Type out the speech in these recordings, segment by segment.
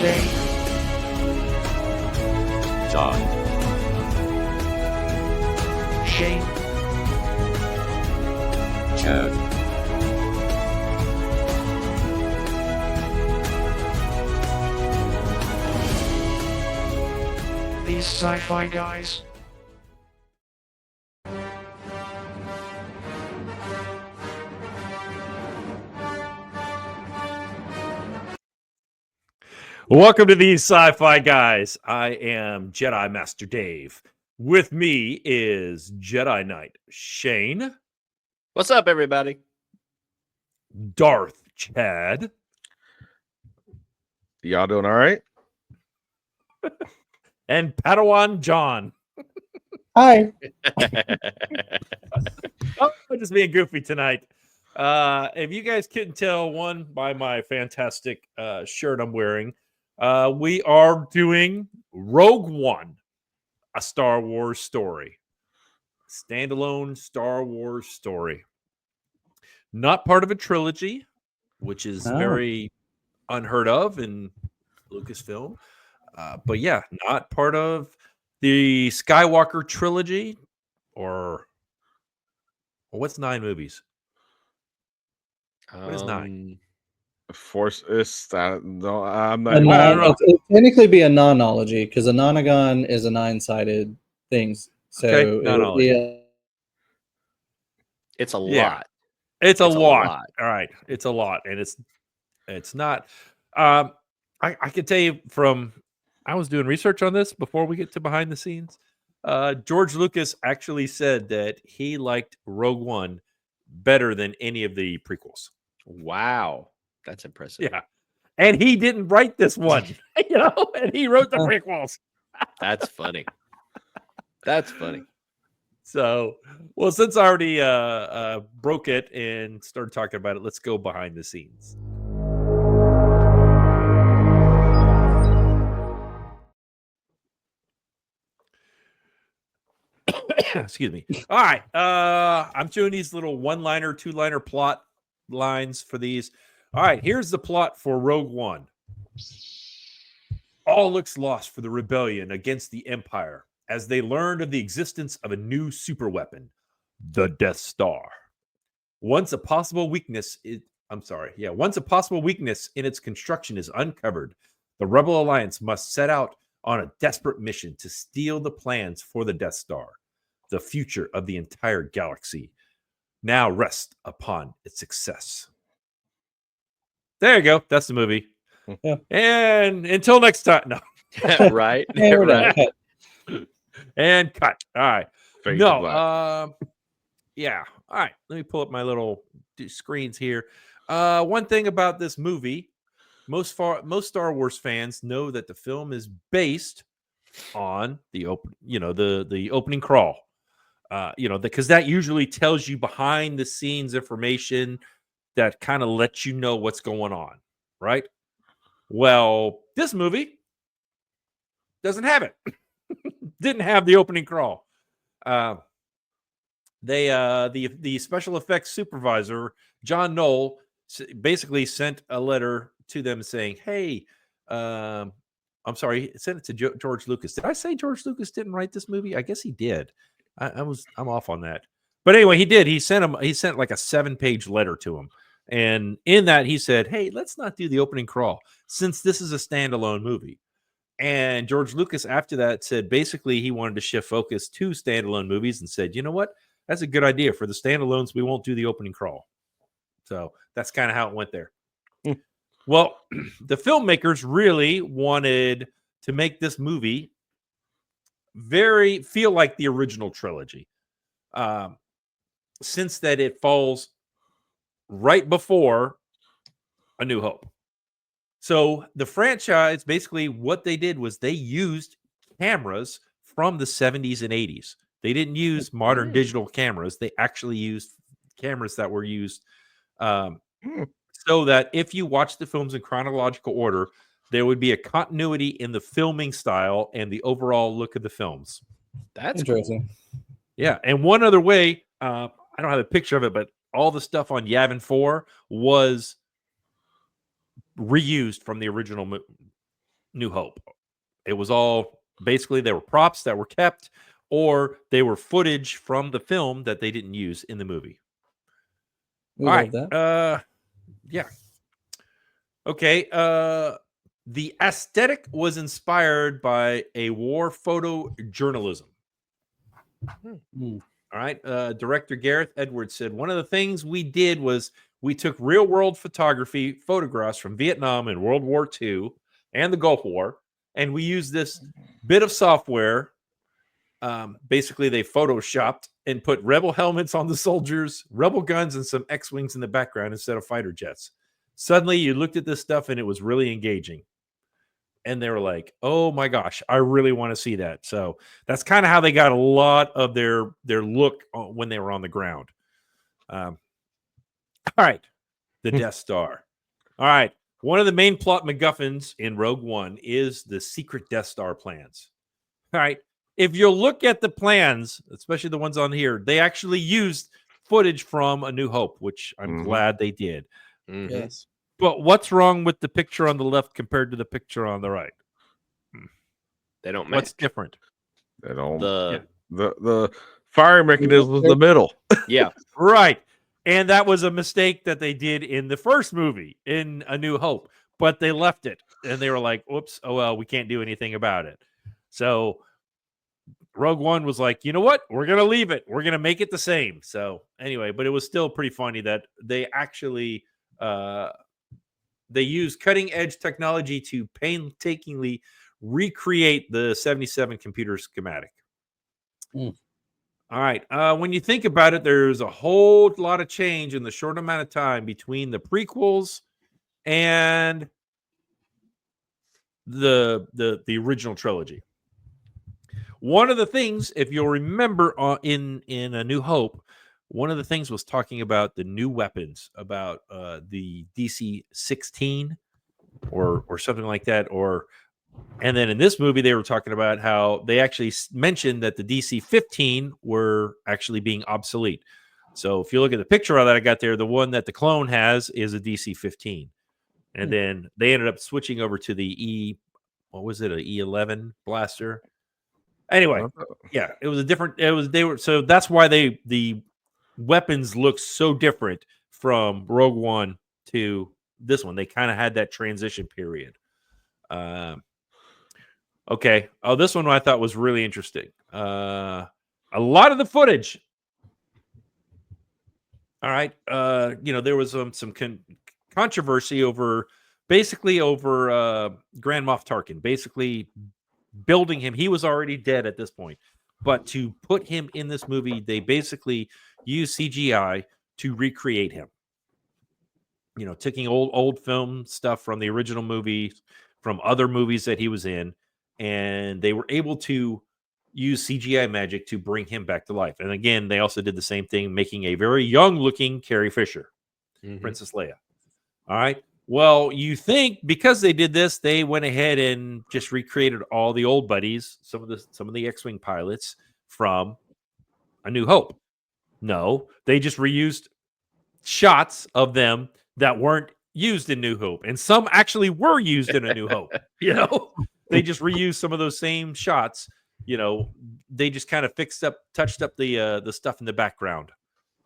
Dave, John, Shane, Chad, these sci-fi guys. Welcome to these sci-fi guys. I am Jedi Master Dave. With me is Jedi Knight Shane, what's up, everybody? Darth Chad, Y'all doing all right? and Padawan John. Hi. Oh, I'm just being goofy tonight. If you guys couldn't tell, one, by my fantastic shirt I'm wearing, we are doing Rogue One, a Star Wars story. Standalone Star Wars story. Not part of a trilogy, which is very unheard of in Lucasfilm. But yeah, not part of the Skywalker trilogy, or what's 9 movies? What is 9? Force is no, I'm not. It'd technically be a nonology because a nonagon is a 9-sided thing. So Okay, it would be It's a Yeah. lot. It's a It's a lot. lot. All right, it's a lot, and it's not. I can tell you from I was doing research on this before we get to behind the scenes. George Lucas actually said that he liked Rogue One better than any of the prequels. Wow, that's impressive. Yeah, and he didn't write this one, and he wrote the prequels. That's funny. That's funny. So, well, since I already broke it and started talking about it, let's go behind the scenes. Excuse me. All right. I'm doing these little 1-liner, 2-liner plot lines for these. All right. Here's the plot for Rogue One. All looks lost for the rebellion against the Empire as they learned of the existence of a new superweapon, the Death Star. Once a possible weakness in its construction is uncovered, the Rebel Alliance must set out on a desperate mission to steal the plans for the Death Star. The future of the entire galaxy now rests upon its success. There you go. That's the movie. Yeah. And until next time. No. Right. Hey, we're right. done. And cut. All right. Fade to black. Yeah. All right. Let me pull up my little screens here. One thing about this movie, most Star Wars fans know that the film is based on the opening crawl. Because that usually tells you behind the scenes information that kind of lets you know what's going on, right? Well, this movie doesn't have it. Didn't have the opening crawl. The special effects supervisor, John Knoll, basically sent a letter to them saying, "Hey, I'm sorry," sent it to George Lucas. Did I say George Lucas didn't write this movie? I guess he did. I'm off on that. But anyway, he did. He sent like a 7-page letter to him. And in that, he said, "Hey, let's not do the opening crawl since this is a standalone movie." And George Lucas, after that, said basically he wanted to shift focus to standalone movies and said, "You know what? That's a good idea. For the standalones, we won't do the opening crawl." So that's kind of how it went there. Well, the filmmakers really wanted to make this movie feel like the original trilogy, since that it falls right before A New Hope. So the franchise, basically what they did was they used cameras from the 70s and 80s. They didn't use modern digital cameras. They actually used cameras that were used so that if you watch the films in chronological order, there would be a continuity in the filming style and the overall look of the films. That's Interesting. Yeah. And one other way, I don't have a picture of it, but all the stuff on Yavin 4 was reused from the original New Hope. It was all basically they were props that were kept, or they were footage from the film that they didn't use in the movie. We All love right. that. Yeah. Okay. The aesthetic was inspired by a war photojournalism. Hmm. All right. Director Gareth Edwards said one of the things we did was we took real world photography photographs from Vietnam and World War II and the Gulf War, and we used this bit of software. Basically, they photoshopped and put rebel helmets on the soldiers, rebel guns, and some X-wings in the background instead of fighter jets. Suddenly, you looked at this stuff and it was really engaging. And they were like, "Oh my gosh, I really want to see that." So that's kind of how they got a lot of their look when they were on the ground. All right, the Death Star. All right, one of the main plot MacGuffins in Rogue One is the secret Death Star plans. All right, if you look at the plans, especially the ones on here, they actually used footage from A New Hope, which I'm glad they did. Mhm. Yes. But what's wrong with the picture on the left compared to the picture on the right? They don't match. What's different? They don't. The The firing mechanism was the middle. yeah. Right. And that was a mistake that they did in the first movie, in A New Hope, but they left it. And they were like, whoops, oh, well, we can't do anything about it. So Rogue One was like, you know what? We're going to leave it. We're going to make it the same. So anyway, but it was still pretty funny that they actually they used cutting edge technology to painstakingly recreate the 77 computer schematic. Mm. All right. When you think about it, there's a whole lot of change in the short amount of time between the prequels and the original trilogy. One of the things, if you'll remember, in A New Hope, one of the things was talking about the new weapons, about the DC-16 or something like that, and then in this movie they were talking about how they actually mentioned that the DC-15 were actually being obsolete. So if you look at the picture of that I got there, the one that the clone has is a DC-15, and then they ended up switching over to the what was it, a E11 blaster. Anyway, yeah, it was a different. So that's why the weapons look so different from Rogue One to this one. They kind of had that transition period. Okay. Oh, this one I thought was really interesting. A lot of the footage. All right. There was some controversy over Grand Moff Tarkin, basically building him. He was already dead at this point, but to put him in this movie, they basically used CGI to recreate him. Taking old film stuff from the original movie, from other movies that he was in, and they were able to use CGI magic to bring him back to life. And again, they also did the same thing, making a very young-looking Carrie Fisher, Princess Leia. All right. Well, you think because they did this, they went ahead and just recreated all the old buddies, some of the X-wing pilots from A New Hope. No, they just reused shots of them that weren't used in New Hope, and some actually were used in A New Hope. They just reused some of those same shots. They just kind of touched up the stuff in the background.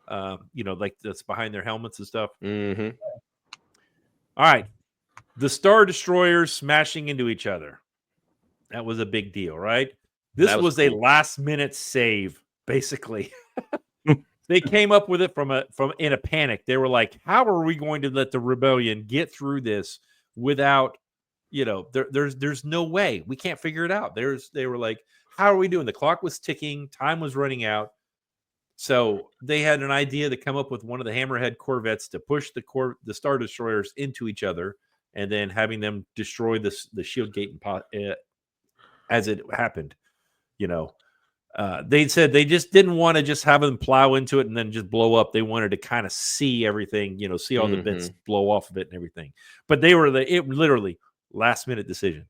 Like that's behind their helmets and stuff. Mm-hmm. All right. The Star Destroyers smashing into each other. That was a big deal, right? This was a last-minute save, basically. They came up with it from in a panic. They were like, how are we going to let the rebellion get through this without, there's no way. We can't figure it out. They were like, how are we doing? The clock was ticking. Time was running out. So they had an idea to come up with one of the Hammerhead Corvettes to push the Star Destroyers into each other, and then having them destroy the shield gate as it happened. They said they just didn't want to just have them plow into it and then just blow up. They wanted to kind of see everything, see all the bits blow off of it and everything. But it literally last-minute decision.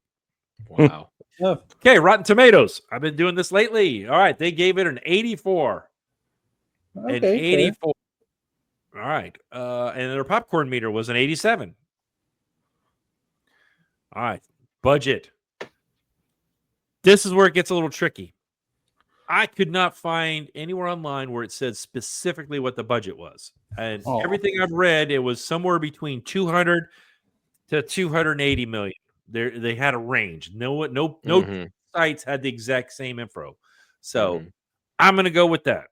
Wow. Okay, Rotten Tomatoes. I've been doing this lately. All right, they gave it an 84. Okay, an 84. Fair. All right. And their popcorn meter was an 87. All right. budget. This is where it gets a little tricky. I could not find anywhere online where it said specifically what the budget was. And everything I've read, it was somewhere between 200 to 280 million. They had a range. No sites had the exact same info. So I'm going to go with that.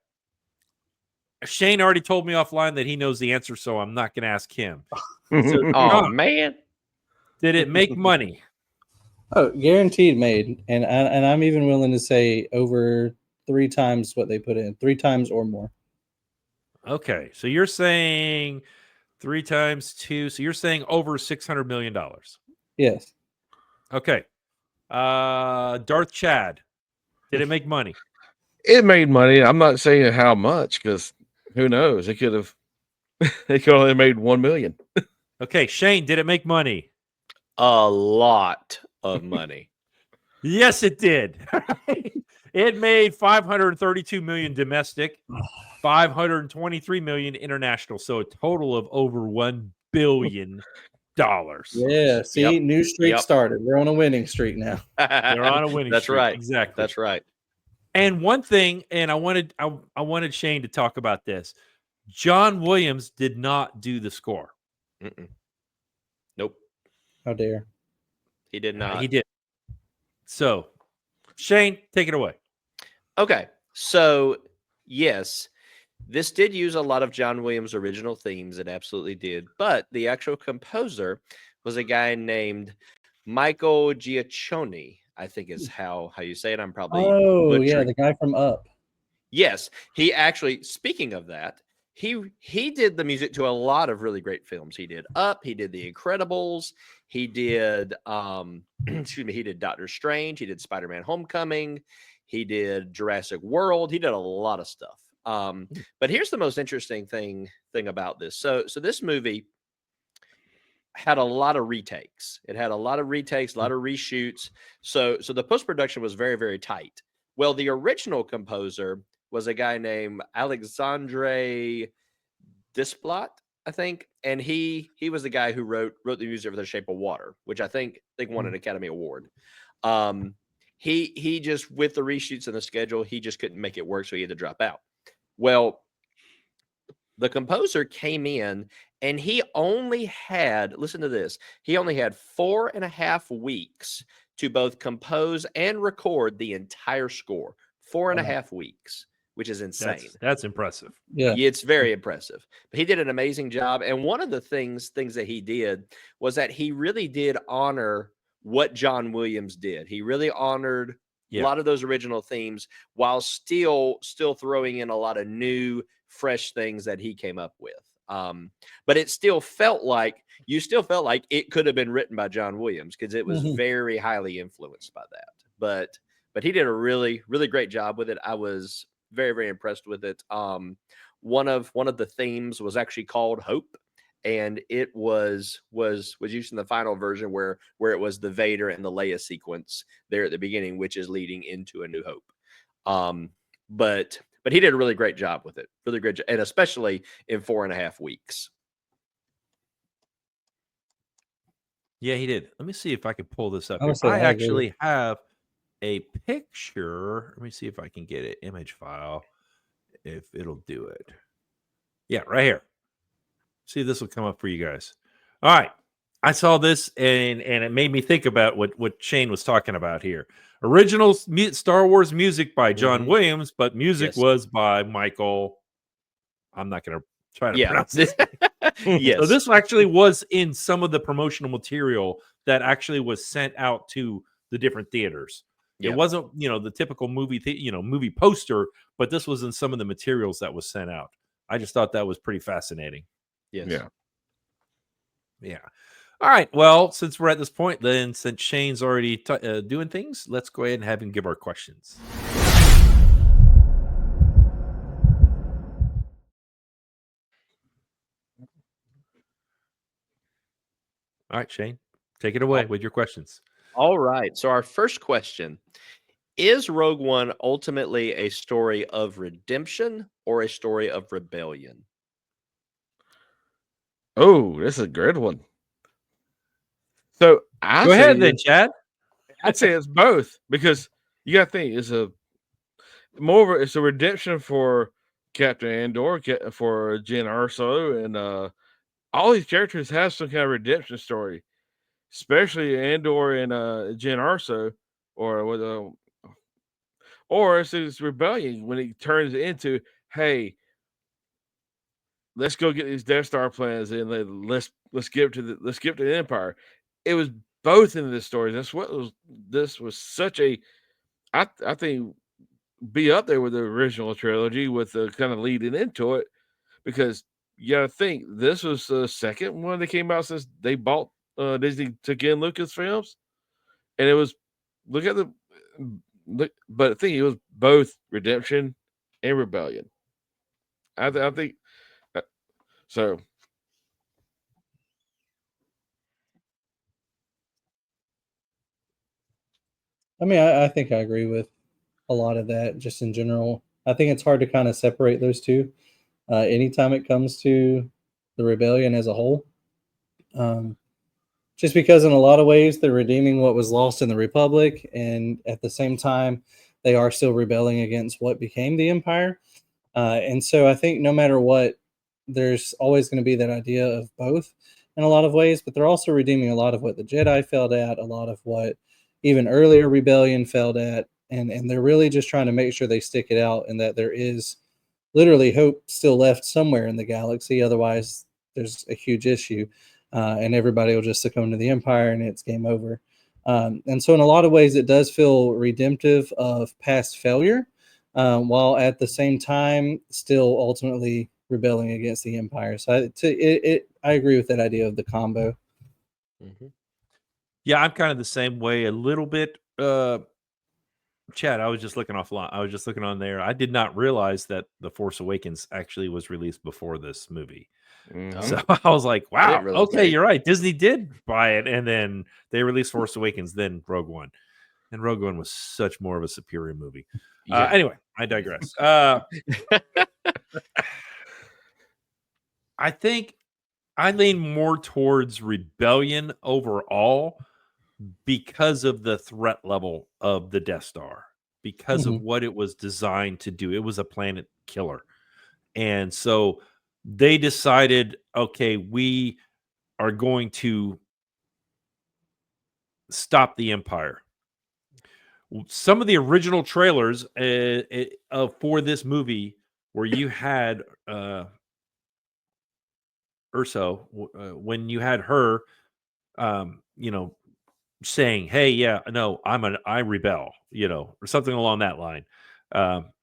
Shane already told me offline that he knows the answer, so I'm not going to ask him. So, Oh man, did it make money? Oh, guaranteed made, and I'm even willing to say over 3 times what they put in, 3 times or more. Okay, so you're saying 3 times 2, so you're saying over $600 million. Yes. Okay, Darth Chad, did it make money? It made money. I'm not saying how much because who knows? It could have. It could only made 1 million. Okay, Shane, did it make money? a lot of money. Yes, it did. It made 532 million domestic, 523 million international, so a total of over $1 billion. Yeah. See, new streak started. We're on a winning streak now. They're on a winning That's streak. right. Exactly. That's right. And one thing, and I wanted Shane to talk about this. John Williams did not do the score. Nope. How dare. He did not. He did. So, Shane, take it away. Okay. So, yes, this did use a lot of John Williams' original themes. It absolutely did. But the actual composer was a guy named Michael Giacchoni, I think is how you say it. I'm probably the guy from Up. Yes, he actually, speaking of that, he did the music to a lot of really great films. He did Up, he did The Incredibles, he did he did Doctor Strange, he did Spider-Man Homecoming, he did Jurassic World, he did a lot of stuff. But here's the most interesting thing about this. So this movie had a lot of retakes. It had a lot of retakes, a lot of reshoots. So the post-production was very, very tight. Well, the original composer was a guy named Alexandre Desplat, I think, and he was the guy who wrote the music for The Shape of Water, which I think won an Academy Award. He just, with the reshoots and the schedule, he just couldn't make it work, so he had to drop out. Well, the composer came in and he only had, listen to this, he only had 4.5 weeks to both compose and record the entire score. 4.5 weeks, which is insane. That's impressive. Yeah. It's very impressive. But he did an amazing job. And one of the things that he did was that he really did honor what John Williams did. He really honored a lot of those original themes while still throwing in a lot of new, fresh things that he came up with. But it still felt like it could have been written by John Williams because it was very highly influenced by that. But he did a really, really great job with it. I was very, very impressed with it. One of the themes was actually called Hope, and it was used in the final version where it was the Vader and the Leia sequence there at the beginning, which is leading into A New Hope. But he did a really great job with it. Really great job, and especially in 4.5 weeks. Yeah, he did. Let me see if I can pull this up. I actually have a picture. Let me see if I can get an image file, if it'll do it. Yeah, right here. See if this will come up for you guys. All right. I saw this and it made me think about what Shane was talking about here. Original Star Wars music by John Williams, but music was by Michael. I'm not going to try to pronounce this. Yes. So this actually was in some of the promotional material that actually was sent out to the different theaters. It wasn't, the typical movie, movie poster, but this was in some of the materials that was sent out. I just thought that was pretty fascinating. Yes. Yeah. All right. Well, since we're at this point, then since Shane's already doing things, let's go ahead and have him give our questions. All right, Shane, take it away with your questions. All right. So our first question, is Rogue One ultimately a story of redemption or a story of rebellion? Oh, this is a good one. So Go ahead then, Chad. I'd say it's both because you got to think it's a redemption for Captain Andor, for Jyn Erso, and all these characters have some kind of redemption story, especially Andor and Jyn Erso, or it's his rebellion when he turns it into, hey, let's go get these Death Star plans and let's give to the Empire. It was both in this story. This was such a, I think, be up there with the original trilogy with the kind of leading into it, because you got to think this was the second one that came out since they bought Disney took in Lucasfilms, and it was but I think it was both redemption and rebellion. I think so. I mean, I think I agree with a lot of that just in general. I think it's hard to kind of separate those two anytime it comes to the rebellion as a whole. Just because in a lot of ways they're redeeming what was lost in the Republic, and at the same time, they are still rebelling against what became the Empire. And so I think no matter what, there's always going to be that idea of both in a lot of ways, but they're also redeeming a lot of what the Jedi failed at, a lot of what even earlier rebellion failed at, and they're really just trying to make sure they stick it out and that there is literally hope still left somewhere in the galaxy. Otherwise, there's a huge issue, and everybody will just succumb to the Empire and it's game over. And so, in a lot of ways, it does feel redemptive of past failure, while at the same time still ultimately rebelling against the Empire. So, I agree with that idea of the combo. Mm-hmm. Yeah, I'm kind of the same way a little bit. Chad, I was just looking offline. I was just looking on there. I did not realize that The Force Awakens actually was released before this movie. Mhm. So I was like, I wow, didn't realize okay, that. you're right. Disney did buy it, and then they released Force Awakens, then Rogue One. And Rogue One was such more of a superior movie. Yeah. Anyway, I digress. I think I lean more towards rebellion overall because of the threat level of the Death Star, because of what it was designed to do. It was a planet killer. And so they decided, okay, we are going to stop the Empire. Some of the original trailers for this movie where you had Urso, when you had her, saying, "Hey, yeah, no, I rebel," or something along that line. But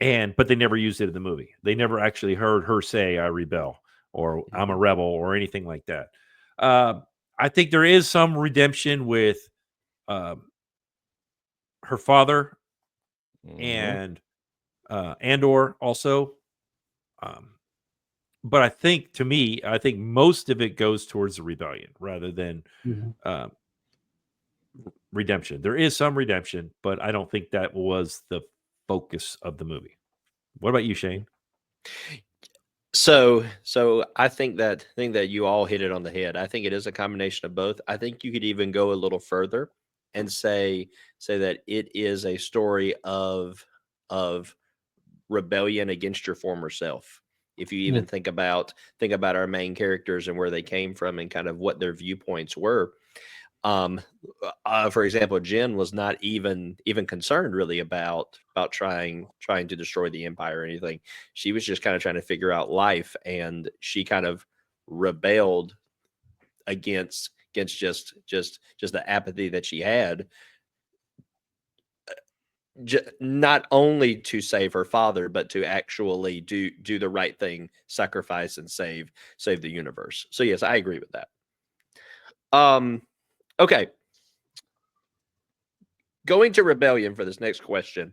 they never used it in the movie. They never actually heard her say, "I rebel," or "I'm a rebel," or anything like that. I think there is some redemption with her father and Andor also. But I think, to me, most of it goes towards the rebellion rather than redemption. There is some redemption, but I don't think that was the focus of the movie. What about you, Shane? So I think that you all hit it on the head. I think it is a combination of both. I think you could even go a little further and say that it is a story of rebellion against your former self. If you even think about our main characters and where they came from and kind of what their viewpoints were. For example, Jyn was not even concerned really about trying to destroy the Empire or anything. She was just kind of trying to figure out life, and she kind of rebelled against just the apathy that she had. Not only to save her father, but to actually do the right thing, sacrifice and save the universe. So yes, I agree with that. Okay. Going to rebellion for this next question.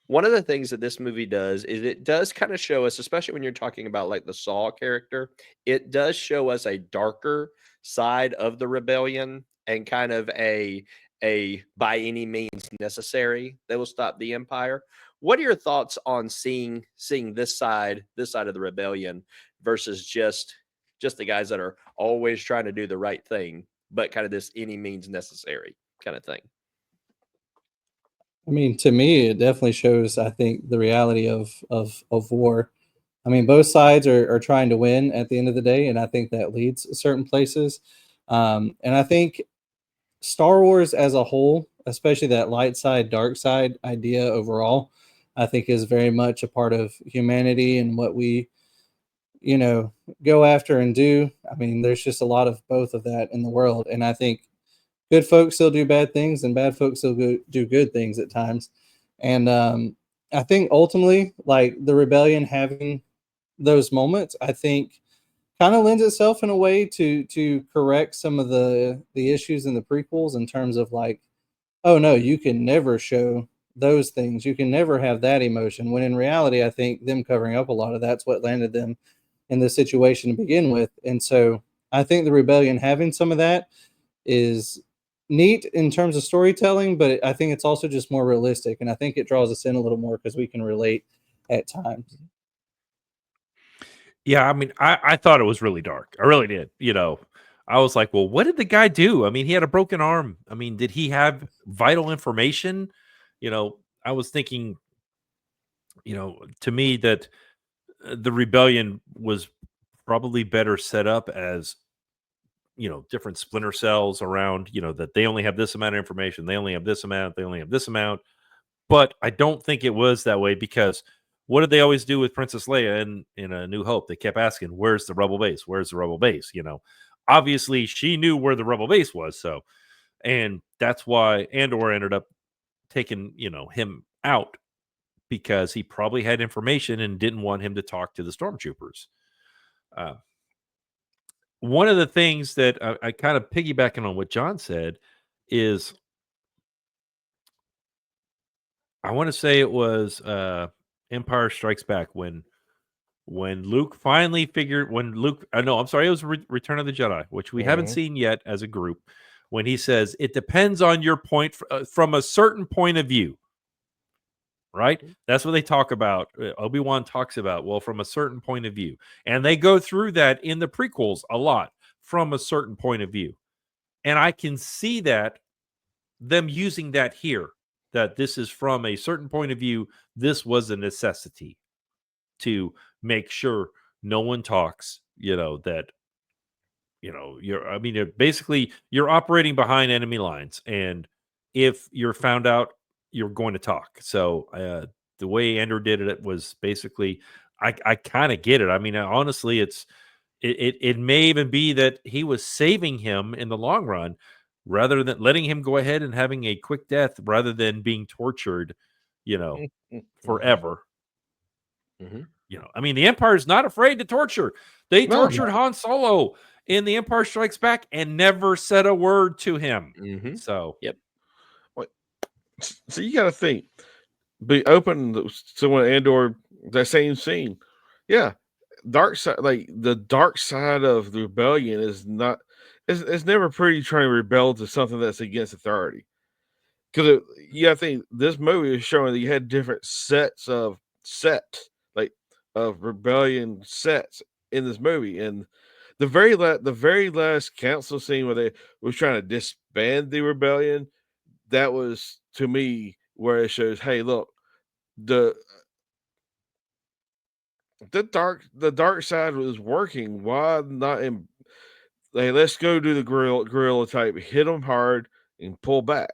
One of the things that this movie does is it does kind of show us, especially when you're talking about like the Saw character, it does show us a darker side of the rebellion and kind of a by any means necessary that will stop the Empire. What are your thoughts on seeing this side of the rebellion versus just the guys that are always trying to do the right thing, but kind of this any means necessary kind of thing? I mean, to me, it definitely shows, I think, the reality of war. I mean, both sides are trying to win at the end of the day, and I think that leads certain places. And I think Star Wars as a whole, especially that light side, dark side idea overall, I think is very much a part of humanity and what we, go after and do. I mean, there's just a lot of both of that in the world. And I think good folks still do bad things and bad folks still do good things at times. And I think ultimately, like the rebellion having those moments, I think kind of lends itself in a way to correct some of the issues in the prequels in terms of like, oh no, you can never show those things. You can never have that emotion. When in reality, I think them covering up a lot of that's what landed them in this situation to begin with. And so I think the rebellion having some of that is neat in terms of storytelling, but I think it's also just more realistic. And I think it draws us in a little more because we can relate at times. Yeah, I mean, I thought it was really dark. I really did. I was like, well, what did the guy do? I mean, he had a broken arm. I mean, did he have vital information? I was thinking, to me that the rebellion was probably better set up as, different splinter cells around, that they only have this amount of information. They only have this amount. They only have this amount. But I don't think it was that way because what did they always do with Princess Leia in A New Hope? They kept asking, where's the rebel base? Where's the rebel base? Obviously she knew where the rebel base was. So, and that's why Andor ended up taking, him out because he probably had information and didn't want him to talk to the stormtroopers. One of the things that I kind of piggybacking on what John said is I want to say it was Empire Strikes Back when Luke finally figured no, I'm sorry, it was Return of the Jedi, which we haven't seen yet as a group, when he says it depends on your point from a certain point of view, right? That's what they talk about. Obi-Wan talks about, well, from a certain point of view, and they go through that in the prequels a lot, from a certain point of view, and I can see that them using that here, that this is from a certain point of view. This was a necessity to make sure no one talks, that, you're operating behind enemy lines. And if you're found out, you're going to talk. So the way Andrew did it was basically, I kind of get it. I mean, honestly, it may even be that he was saving him in the long run, rather than letting him go ahead and having a quick death, rather than being tortured, forever. I mean, the Empire is not afraid to torture. They tortured Han Solo in The Empire Strikes Back and never said a word to him. So, yep. So you got to think, be open. So when Andor, that same scene, yeah, dark side, like the dark side of the rebellion is not. It's never pretty trying to rebel to something that's against authority. Because I think this movie is showing that you had different sets of rebellion sets in this movie, and the very last council scene where they was trying to disband the rebellion, that was to me where it shows, hey, look, the dark side was working. Why not? Hey, let's go do the guerrilla type, hit them hard and pull back,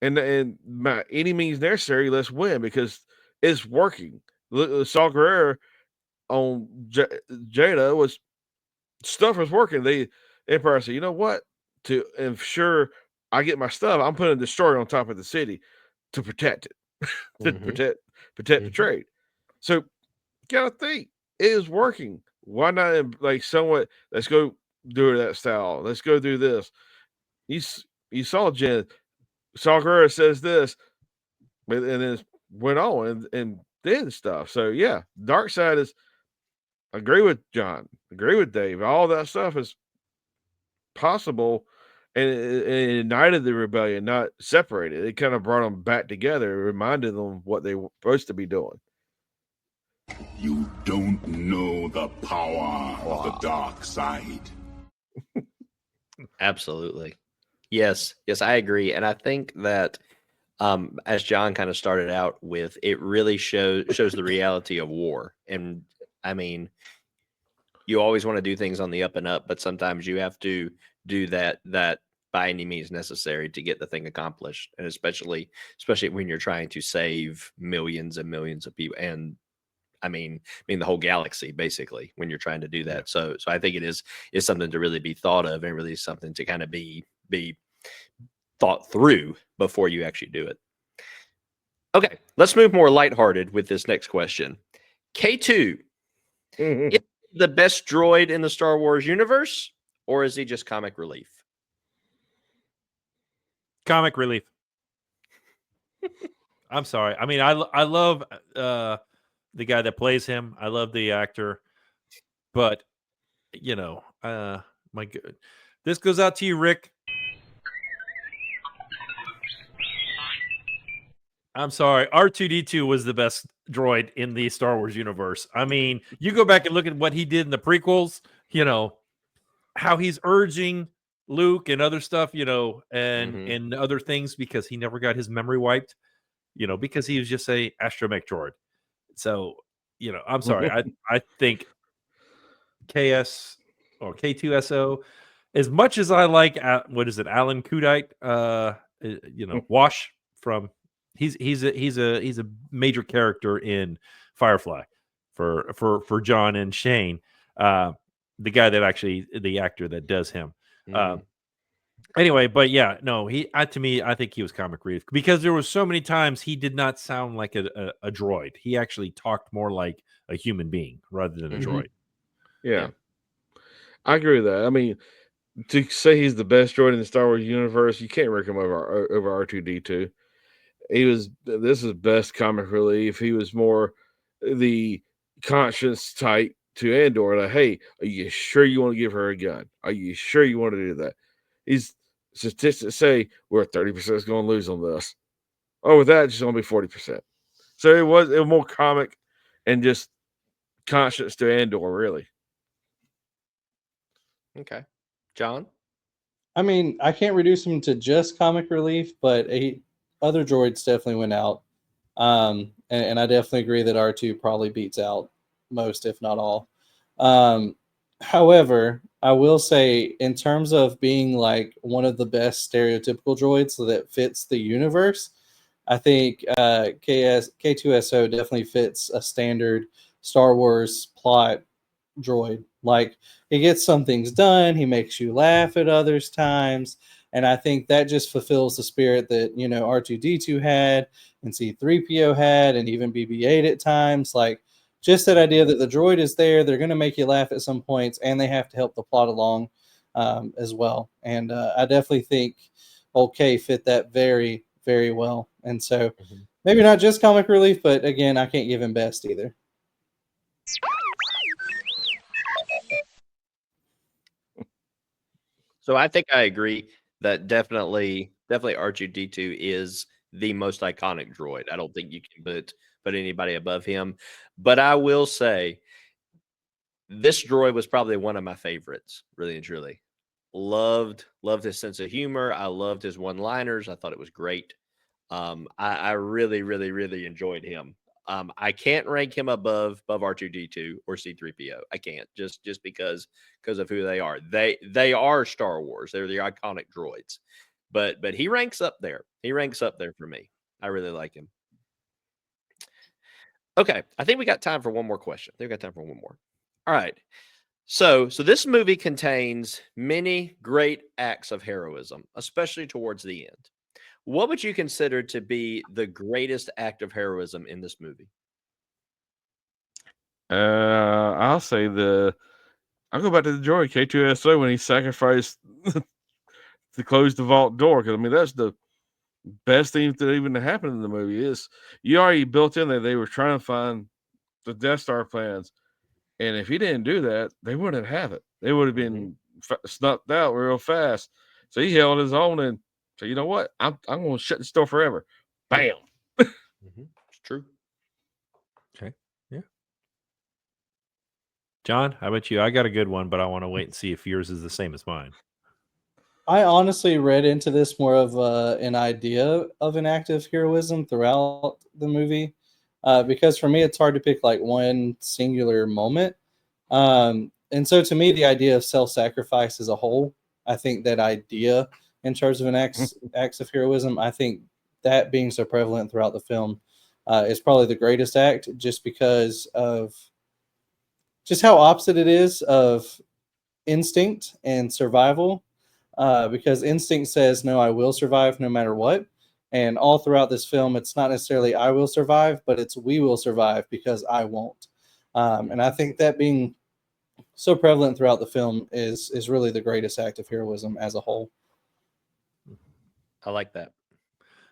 and by any means necessary, let's win because it's working. Saw Gerrera on Jada was stuff was working. The Empire said, you know what? To ensure I get my stuff, I'm putting a destroyer on top of the city to protect it, to protect the trade. So you gotta think it is working. Why not somewhat? Let's go do that style. Let's go do this. You saw Jen. Saw Gerrera says this, and then went on and did stuff. So yeah, dark side is. Agree with John. Agree with Dave. All that stuff is possible, and it united the rebellion, not separated. It kind of brought them back together. It reminded them what they were supposed to be doing. You don't know the power of the dark side. Absolutely. Yes, I agree. And I think that as John kind of started out with, it really shows the reality of war. And I mean, you always want to do things on the up and up, but sometimes you have to do that by any means necessary to get the thing accomplished. And especially when you're trying to save millions and millions of people. And I mean the whole galaxy, basically, when you're trying to do that. So I think it is something to really be thought of, and really something to kind of be thought through before you actually do it. Okay, let's move more lighthearted with this next question. K2, is he the best droid in the Star Wars universe, or is he just comic relief? Comic relief. I'm sorry. I mean, I love the guy that plays him. I love the actor, but my good. This goes out to you, Rick. I'm sorry. R2-D2 was the best droid in the Star Wars universe. I mean, you go back and look at what he did in the prequels, how he's urging Luke and other stuff, and other things, because he never got his memory wiped, because he was just a astromech droid. So, I'm sorry. I think KS or K2SO, as much as I like, Alan Kudite, Wash from, he's a major character in Firefly for John and Shane, the guy that actually, the actor that does him. Anyway, but yeah, no, to me, I think he was comic relief, because there were so many times he did not sound like a droid. He actually talked more like a human being rather than a droid. Yeah. I agree with that. I mean, to say he's the best droid in the Star Wars universe, you can't rank him over R2-D2. This is best comic relief. He was more the conscience type to Andor. Like, hey, are you sure you want to give her a gun? Are you sure you want to do that? Statistics say we're 30% is going to lose on this. Oh, with that, it's going to be 40%. So it was more comic and just conscience to Andor, really. Okay. John? I mean, I can't reduce him to just comic relief, but other droids definitely went out. And I definitely agree that R2 probably beats out most, if not all. However, I will say, in terms of being like one of the best stereotypical droids that fits the universe, I think K2SO definitely fits a standard Star Wars plot droid. Like, he gets some things done, he makes you laugh at others times, and I think that just fulfills the spirit that R2-D2 had, and C-3PO had, and even BB-8 at times. Like, just that idea that the droid is there, they're going to make you laugh at some points, and they have to help the plot along as well. And I definitely think old K fit that very, very well. And so maybe not just comic relief, but again, I can't give him best either. So I think I agree that definitely R2-D2 is the most iconic droid. I don't think you can put anybody above him. But I will say, this droid was probably one of my favorites, really and truly. Loved his sense of humor. I loved his one-liners. I thought it was great. I really, really, really enjoyed him. I can't rank him above R2-D2 or C-3PO. I can't, just because of who they are. They are Star Wars. They're the iconic droids. But he ranks up there. He ranks up there for me. I really like him. Okay, I think we got time for one more question. All right. So this movie contains many great acts of heroism, especially towards the end. What would you consider to be the greatest act of heroism in this movie? I'll say I'll go back to the droid K2SO when he sacrificed to close the vault door, because I mean that's the best thing that even happened in the movie. Is you already built in there they were trying to find the Death Star plans, and if he didn't do that, they wouldn't have it. They would have been snuffed out real fast. So he held his own and said, "You know what? I'm going to shut this door forever." Bam. It's true. Okay. Yeah. John, how about you? I got a good one, but I want to wait and see if yours is the same as mine. I honestly read into this more of an idea of an act of heroism throughout the movie, because for me it's hard to pick like one singular moment. And so to me, the idea of self-sacrifice as a whole, I think that idea in terms of an acts of heroism, I think that being so prevalent throughout the film is probably the greatest act, just because of just how opposite it is of instinct and survival. Because instinct says, no, I will survive no matter what. And all throughout this film, it's not necessarily I will survive, but it's we will survive because I won't. And I think that being so prevalent throughout the film is really the greatest act of heroism as a whole. I like that.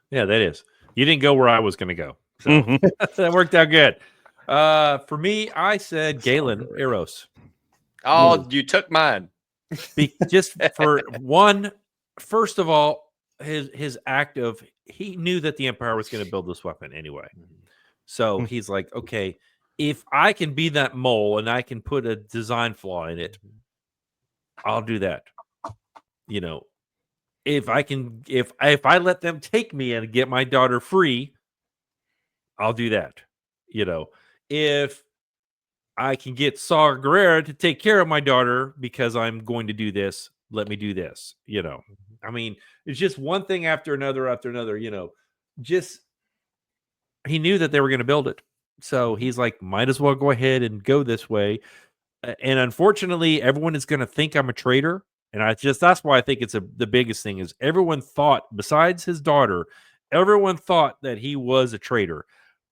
Yeah, that is. You didn't go where I was going to go. So Mhm. that worked out good. For me, I said Galen Eros. Oh, you took mine. Just for one, first of all, his act of he knew that the Empire was going to build this weapon anyway. So he's like, okay, if I can be that mole and I can put a design flaw in it, I'll do that. You know, if I can, if I let them take me and get my daughter free, I'll do that. You know, if I can get Saw Gerrera to take care of my daughter because I'm going to do this, let me do this. You know, I mean, it's just one thing after another, you know, just he knew that they were going to build it. So he's like, might as well go ahead and go this way. And unfortunately, everyone is going to think I'm a traitor. And that's why I think it's the biggest thing is everyone thought, besides his daughter, everyone thought that he was a traitor.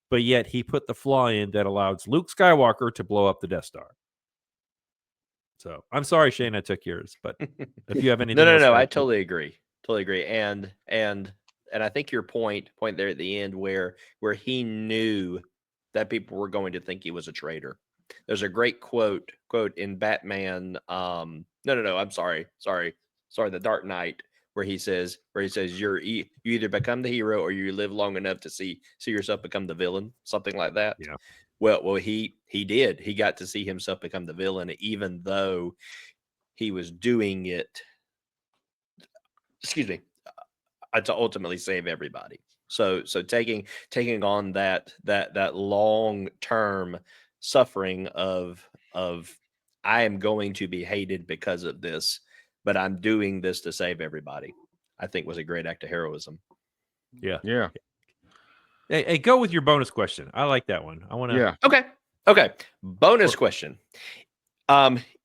But yet he put the flaw in that allows Luke Skywalker to blow up the Death Star. So I'm sorry, Shane, I took yours. But if you have anything else, No, I totally agree. Totally agree. And I think your point there at the end where he knew that people were going to think he was a traitor. There's a great quote in Batman. No, I'm sorry, The Dark Knight, where he says you either become the hero or you live long enough to see yourself become the villain, something like that. Yeah. Well, he did. He got to see himself become the villain, even though he was doing it. Excuse me. To ultimately save everybody. So taking on that long term suffering of I am going to be hated because of this, but I'm doing this to save everybody, I think was a great act of heroism. Yeah. Yeah. Hey, go with your bonus question. I like that one. I want to. Yeah. Okay. Bonus question.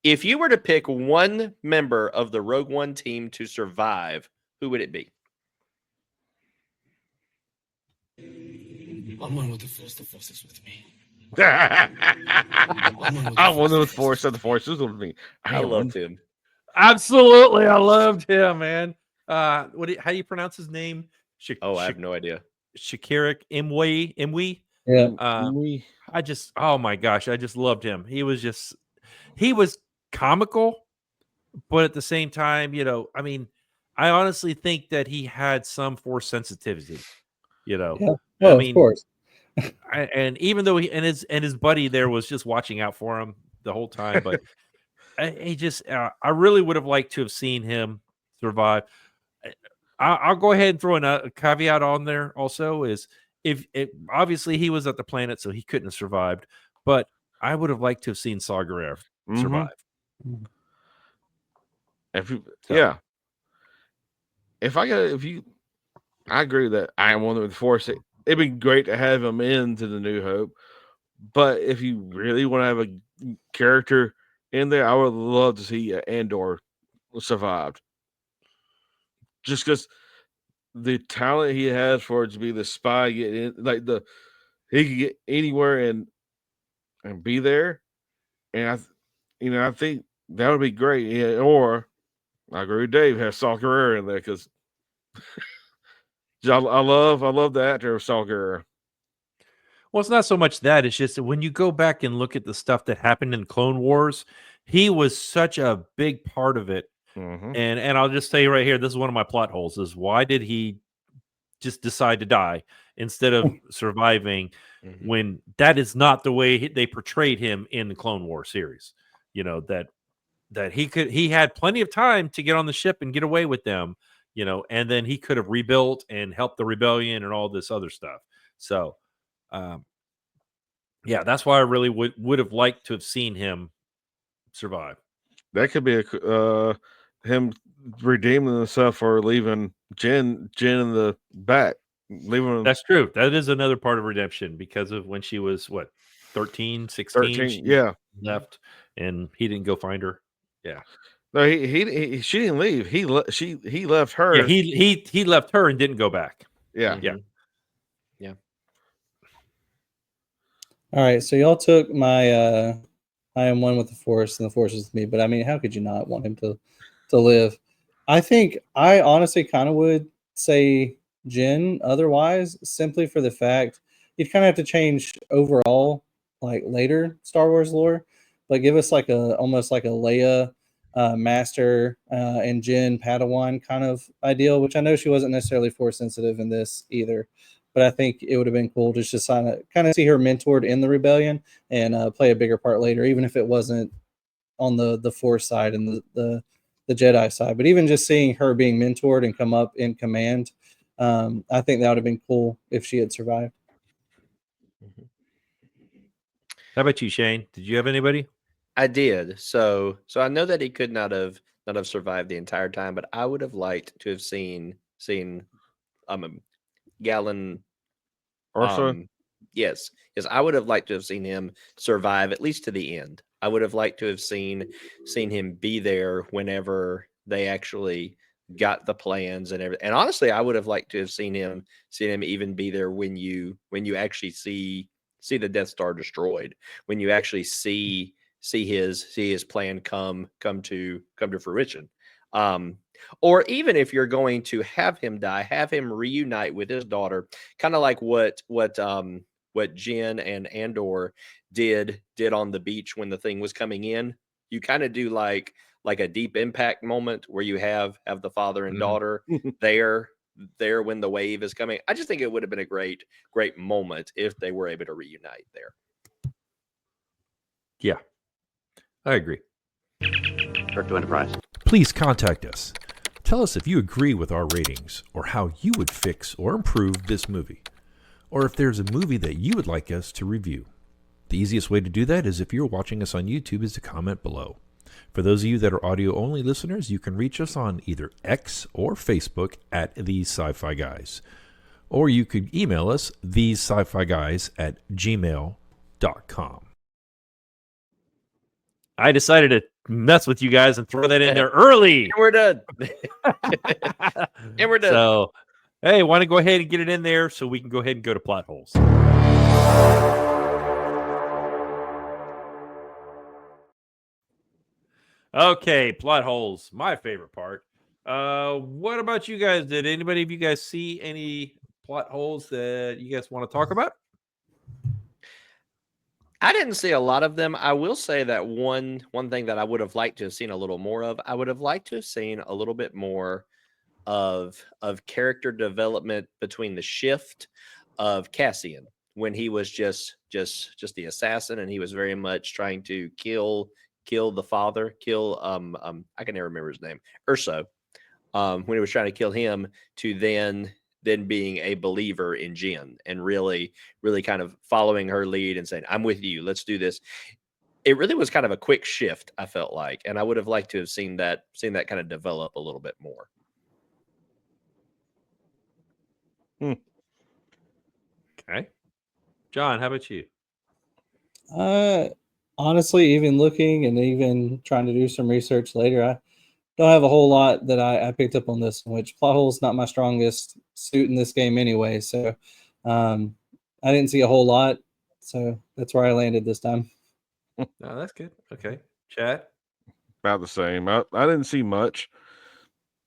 If you were to pick one member of the Rogue One team to survive, who would it be? I'm one with the Force is with me. I'm one with the Force, and the Force is with me. I loved him. Absolutely. I loved him, man. How do you pronounce his name? I have no idea. Shakirik Imwe. Yeah. Oh my gosh, I just loved him. He was comical, but at the same time, you know, I mean, I honestly think that he had some Force sensitivity, you know. Yeah. Oh, I mean, of course. and even though his buddy there was just watching out for him the whole time, but I really would have liked to have seen him survive. I'll go ahead and throw a caveat on there also is if obviously he was at the planet, so he couldn't have survived, but I would have liked to have seen Saw Gerrera survive. Yeah. I agree that I am one with the Force. It'd be great to have him into the New Hope, but if you really want to have a character in there, I would love to see Andor survived. Just because the talent he has for it to be the spy, get in, he could get anywhere and be there, and I think that would be great. Yeah, or I agree with Dave, have Saw Gerrera in there because I love the actor of Saw Gerrera. Well, it's not so much that, it's just that when you go back and look at the stuff that happened in Clone Wars, he was such a big part of it. And I'll just tell you right here, this is one of my plot holes, is why did he just decide to die instead of surviving when that is not the way they portrayed him in the Clone War series? You know, that that he had plenty of time to get on the ship and get away with them, and then he could have rebuilt and helped the rebellion and all this other stuff. So, yeah, that's why I really would have liked to have seen him survive. That could be him redeeming himself for leaving Jen in the back. Leaving That's true. That is another part of redemption because of when she was 13, 16, 13. she Yeah. left and he didn't go find her. Yeah. No, she didn't leave. He left her. Yeah, he left her and didn't go back. Yeah. Yeah. Yeah. All right, so y'all took my I am one with the Force and the Force is with me, but I mean, how could you not want him to live? I think I honestly kind of would say Jin otherwise, simply for the fact you'd kind of have to change overall, like later Star Wars lore, but give us like almost like a Leia master and Jin Padawan kind of ideal, which I know she wasn't necessarily Force sensitive in this either. But I think it would have been cool just to kind of see her mentored in the rebellion and play a bigger part later, even if it wasn't on the Force side and the Jedi side. But even just seeing her being mentored and come up in command, I think that would have been cool if she had survived. How about you, Shane? Did you have anybody? I did. So I know that he could not have survived the entire time, but I would have liked to have seen Galen. Orso. Yes, I would have liked to have seen him survive at least to the end. I would have liked to have seen him be there whenever they actually got the plans and everything. And honestly, I would have liked to have seen him even be there when you actually see the Death Star destroyed, when you actually see his plan come to fruition. Or even if you're going to have him die, have him reunite with his daughter, kind of like what Jin and Andor did on the beach when the thing was coming in. You kind of do like a deep impact moment where you have the father and daughter there when the wave is coming. I just think it would have been a great moment if they were able to reunite there. Yeah, I agree. Kirk to Enterprise. Please contact us. Tell us if you agree with our ratings or how you would fix or improve this movie, or if there's a movie that you would like us to review. The easiest way to do that is if you're watching us on YouTube is to comment below. For those of you that are audio-only listeners, you can reach us on either X or Facebook at TheseSciFiGuys. Or you could email us, TheseSciFiGuys@gmail.com. I decided to mess with you guys and throw that in there early. And we're done. And we're done. So, hey, want to go ahead and get it in there so we can go ahead and go to plot holes. Okay, plot holes. My favorite part. What about you guys? Did anybody of you guys see any plot holes that you guys want to talk about? I didn't see a lot of them. I will say that one thing that I would have liked to have seen a little more of, I would have liked to have seen a little bit more of character development between the shift of Cassian when he was just the assassin and he was very much trying to kill the father, I can never remember his name, Urso. When he was trying to kill him, to then being a believer in Jin and really kind of following her lead and saying, I'm with you, let's do this. It really was kind of a quick shift, I felt like, and I would have liked to have seen that kind of develop a little bit more. Okay. John, how about you? Honestly, even looking and even trying to do some research later, I don't have a whole lot that I picked up on this, which plot hole is not my strongest suit in this game anyway. So I didn't see a whole lot. So that's where I landed this time. No, that's good. Okay. Chad? About the same. I didn't see much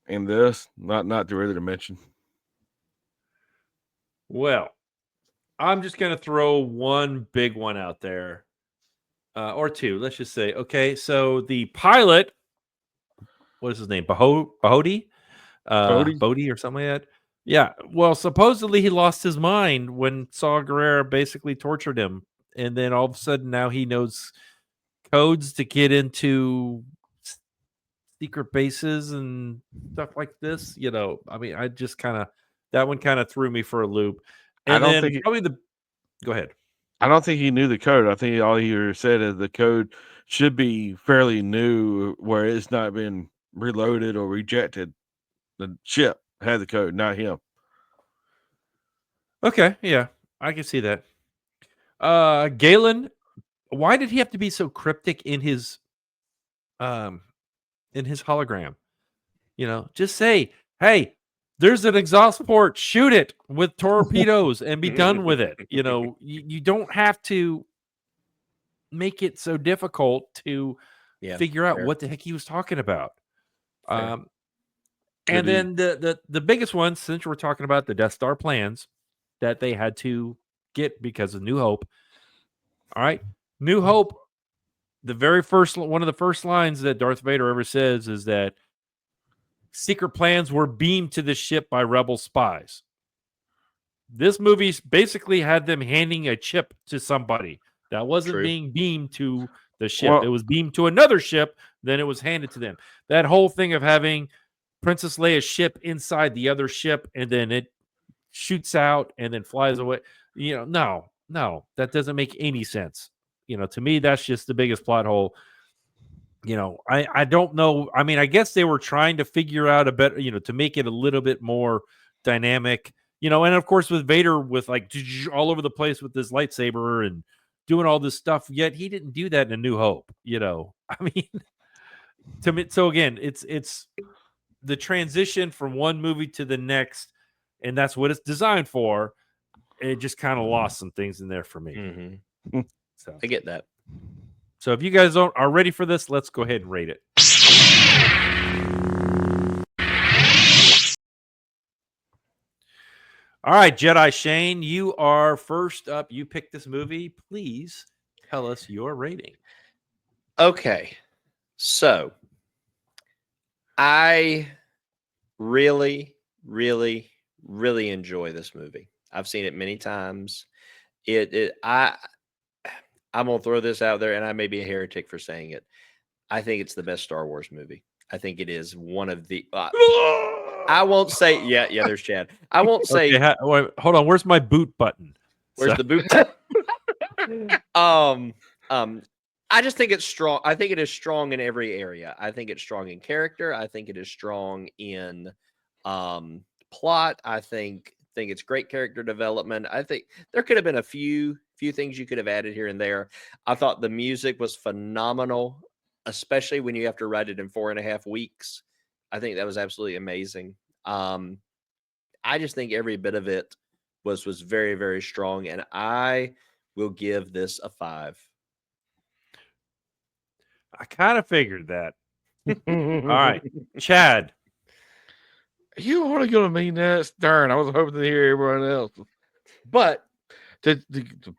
in this. Not to really to mention. Well, I'm just going to throw one big one out there. Or two, let's just say. Okay, so the pilot, what is his name? Bodhi or something like that. Yeah. Well, supposedly he lost his mind when Saw Gerrera basically tortured him, and then all of a sudden now he knows codes to get into secret bases and stuff like this. I mean, I just that one kind of threw me for a loop. I And don't then think- probably go ahead. I don't think he knew the code. I think all he said is the code should be fairly new, where it's not been reloaded or rejected. The ship had the code, not him. Okay, yeah, I can see that. Galen, why did he have to be so cryptic in his hologram? Just say, "Hey, there's an exhaust port. Shoot it with torpedoes and be done with it." You don't have to make it so difficult to figure out fair. what the heck he was talking about. Fair. And then the biggest one, since we're talking about the Death Star plans that they had to get because of New Hope. All right, New Hope. The very first one of the first lines that Darth Vader ever says is that secret plans were beamed to the ship by rebel spies. This movie basically had them handing a chip to somebody that wasn't True. being beamed to the ship. Well- It was beamed to another ship, then it was handed to them. That whole thing of having Princess Leia's ship inside the other ship and then it shoots out and then flies away. No, that doesn't make any sense. To me, that's just the biggest plot hole. I don't know. I mean, I guess they were trying to figure out a better, to make it a little bit more dynamic, and of course with Vader with like all over the place with this lightsaber and doing all this stuff, yet he didn't do that in A New Hope. I mean, to me, so again, it's the transition from one movie to the next, and that's what it's designed for. It just kind of lost some things in there for me. Mm-hmm. So I get that. So if you guys are ready for this, let's go ahead and rate it. All right, Jedi Shane, you are first up. You picked this movie. Please tell us your rating. Okay. So I really, really, really enjoy this movie. I've seen it many times. I'm gonna throw this out there, and I may be a heretic for saying it. I think it's the best Star Wars movie. I think it is one of the. I won't say. Yeah. There's Chad. I won't say. Okay, wait, hold on. Where's my boot button? Where's the boot? I just think it's strong. I think it is strong in every area. I think it's strong in character. I think it is strong in plot. I think it's great character development. I think there could have been a few things you could have added here and there. I thought the music was phenomenal, especially when you have to write it in 4.5 weeks. I think that was absolutely amazing. I just think every bit of it was very, very strong, and I will give this a 5. I kind of figured that. All right, Chad. You want to go to mean that? Darn, I was hoping to hear everyone else. But to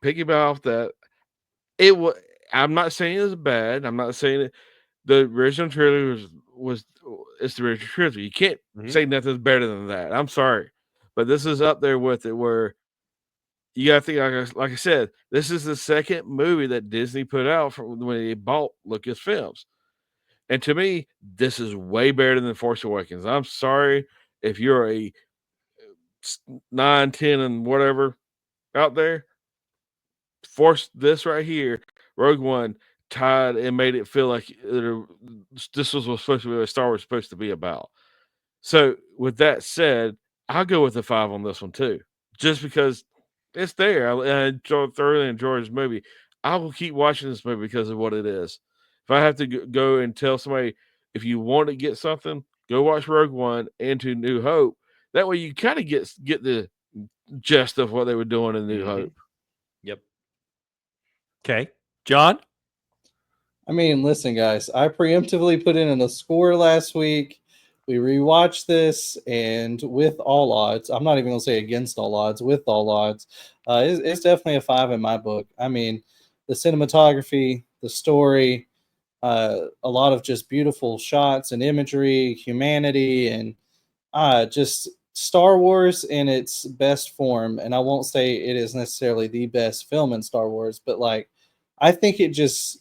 piggyback off that, it was. I'm not saying it's bad. I'm not saying it. The original trilogy was it's the original trilogy. You can't say nothing's better than that. I'm sorry, but this is up there with it. Where you got to think, like I said, this is the second movie that Disney put out from when they bought Lucasfilms, and to me, this is way better than Force Awakens. I'm sorry if you're a 9, 10, and whatever out there. Force this right here, Rogue One tied and made it feel like this was supposed to be what Star Wars was supposed to be about. So with that said, I'll go with the 5 on this one too, just because it's there. I thoroughly enjoy this movie. I will keep watching this movie because of what it is. If I have to go and tell somebody, if you want to get something, go watch Rogue One and to New Hope. That way you kind of get the gist of what they were doing in New Hope. Yep. Okay, John. I mean, listen, guys, I preemptively put in a score last week. We rewatched this, and with all odds, I'm not even going to say against all odds, with all odds, it's definitely a 5 in my book. I mean, the cinematography, the story, a lot of just beautiful shots and imagery, humanity, and just Star Wars in its best form. And I won't say it is necessarily the best film in Star Wars, but like, I think it just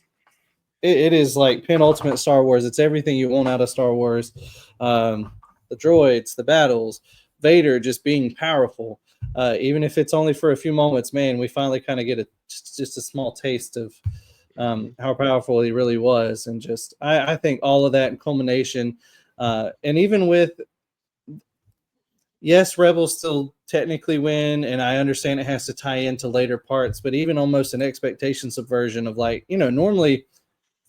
it is like penultimate Star Wars. It's everything you want out of Star Wars. The droids, the battles, Vader just being powerful. Even if it's only for a few moments, man, we finally kind of get just a small taste of how powerful he really was. And just, I think all of that in culmination, and even with, yes, Rebels still technically win, and I understand it has to tie into later parts, but even almost an expectation subversion of like, normally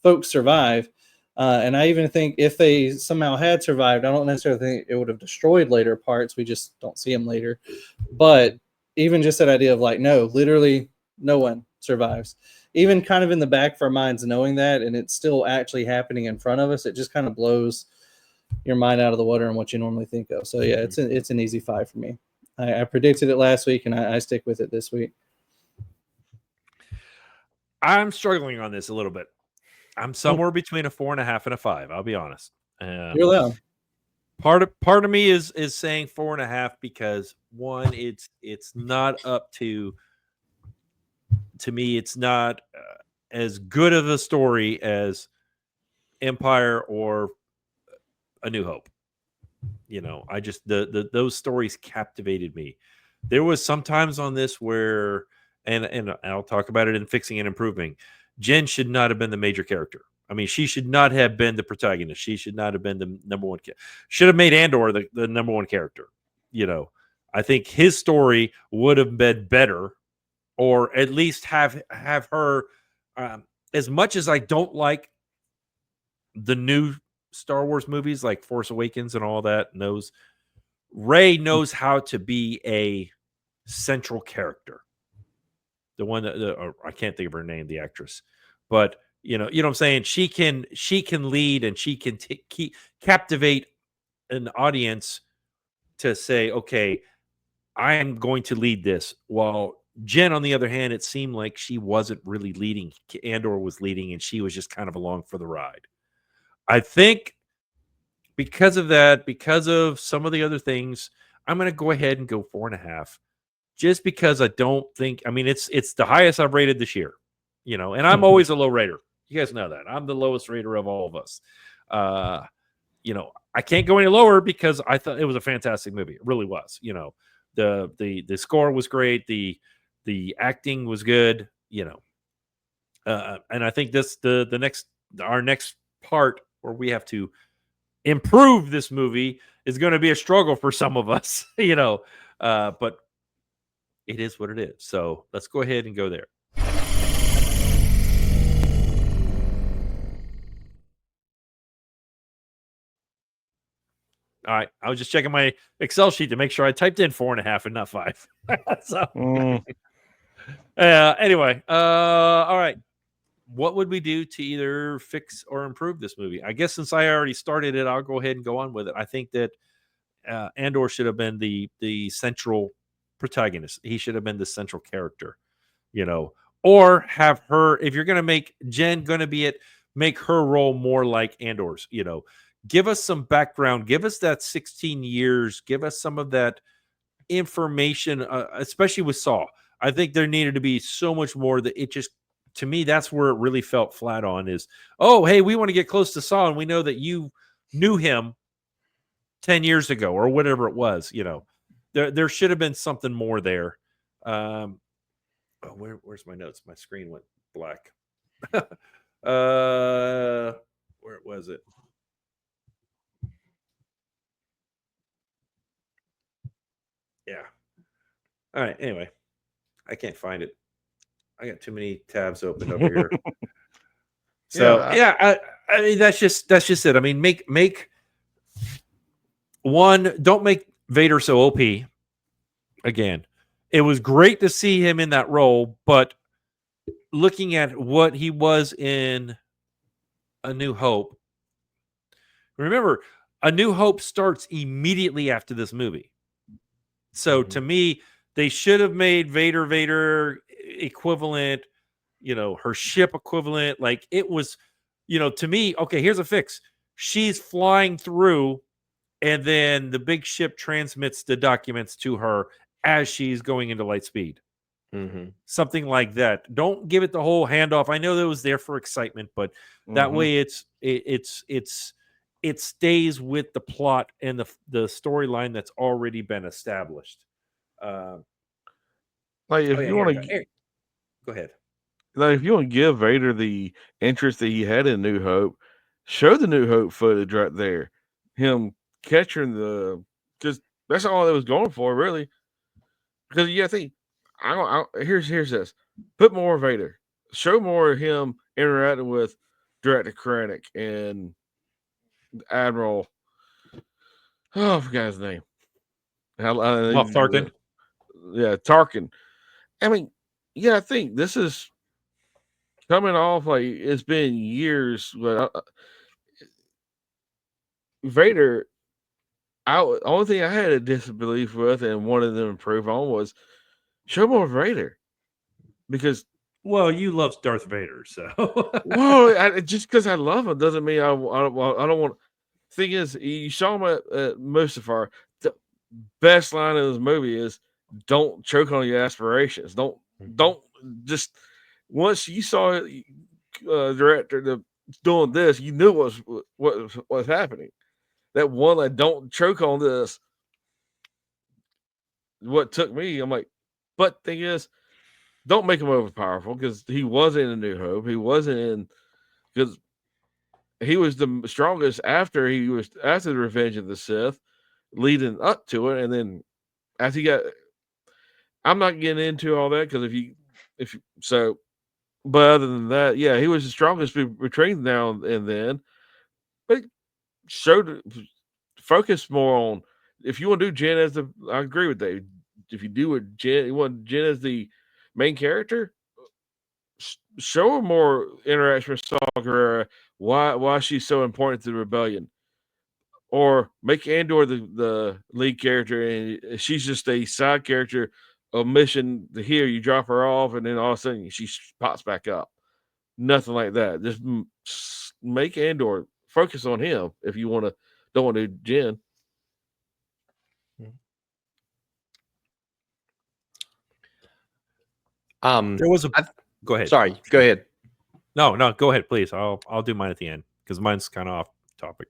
folks survive. And I even think if they somehow had survived, I don't necessarily think it would have destroyed later parts. We just don't see them later. But even just that idea of like, no, literally no one survives. Even kind of in the back of our minds knowing that, and it's still actually happening in front of us, it just kind of blows your mind out of the water and what you normally think of. So yeah, it's an easy 5 for me. I predicted it last week, and I stick with it this week. I'm struggling on this a little bit. I'm somewhere between a 4.5 and a 5. I'll be honest. You're allowed. Part of me is saying 4.5 because one, it's not up to me. It's not as good of a story as Empire or A New Hope. I just those stories captivated me. There was sometimes on this where, and I'll talk about it in Fixing and Improving. Jen should not have been the major character. I mean, she should not have been the protagonist. She should not have been the number one. Should have made Andor the number one character. I think his story would have been better, or at least have her. As much as I don't like the new Star Wars movies like Force Awakens and all that, Rey knows how to be a central character. The one that I can't think of her name, the actress, but you know what I'm saying. She can lead, and she can captivate an audience to say, okay, I am going to lead this. While Jen, on the other hand, it seemed like she wasn't really leading. Andor was leading, and she was just kind of along for the ride. I think because of that, because of some of the other things, I'm going to go ahead and go 4.5. Just because I don't think, I mean, it's the highest I've rated this year, and I'm always a low rater. You guys know that. I'm the lowest rater of all of us. I can't go any lower because I thought it was a fantastic movie. It really was. The score was great. The acting was good. And I think our next part where we have to improve this movie is going to be a struggle for some of us. But it is what it is. So let's go ahead and go there. All right. I was just checking my Excel sheet to make sure I typed in 4.5 and not 5. So anyway, all right. What would we do to either fix or improve this movie? I guess since I already started it, I'll go ahead and go on with it. I think that Andor should have been the central protagonist. He should have been the central character, or have her, if you're going to make Jen going to be it, make her role more like Andor's, give us some background, give us that 16 years, give us some of that information, especially with Saw. I think there needed to be so much more that it just, to me, that's where it really felt flat on is, oh, hey, we want to get close to Saw, and we know that you knew him 10 years ago or whatever it was, there should have been something more there. Where's my notes? My screen went black. Where was it? Yeah. All right. Anyway, I can't find it. I got too many tabs open over here. So I mean, that's just it. I mean, make one, don't make Vader so OP again. It was great to see him in that role, but looking at what he was in A New Hope, remember, A New Hope starts immediately after this movie. So to me, they should have made Vader equivalent, her ship equivalent. Like it was, to me, okay, here's a fix. She's flying through, and then the big ship transmits the documents to her as she's going into light speed. something like that. Don't give it the whole handoff. I know that was there for excitement, but that way it stays with the plot and the storyline that's already been established. Like if you want to go ahead. Like if you want to give Vader the interest that he had in New Hope, show the New Hope footage right there. Him catching because that's all it was going for, really. Because I think here's this: put more Vader, show more of him interacting with Director Krennic and Admiral. Oh, I forgot his name. Moff Tarkin. Yeah, Tarkin. I mean, I think this is coming off like it's been years, but Vader. Only thing I had a disbelief with and wanted them to improve on was show more Vader, because you love Darth Vader, so just because I love him doesn't mean I don't want. Thing is, you saw him at Mustafar. The best line of this movie is, "Don't choke on your aspirations. Don't just." Once you saw director doing this, you knew what was happening. That one, like, don't choke on this. What took me, I'm like, but thing is, don't make him overpowerful, because he wasn't in New Hope. He wasn't in, because he was the strongest after the Revenge of the Sith, leading up to it, and then after he got. I'm not getting into all that, because but other than that, yeah, he was the strongest between now and then. But focus more on, if you want to do Jen as I agree with Dave. If you do you want Jen as the main character, show her more interaction with Saw Gerrera, why she's so important to the rebellion. Or make Andor the lead character, and she's just a side character, a mission to here, you drop her off, and then all of a sudden she pops back up. Nothing like that. Just make Andor, focus on him if you don't want to do Jen. There was go ahead. Sorry, go ahead. No, go ahead, please. I'll do mine at the end, because mine's kind of off topic.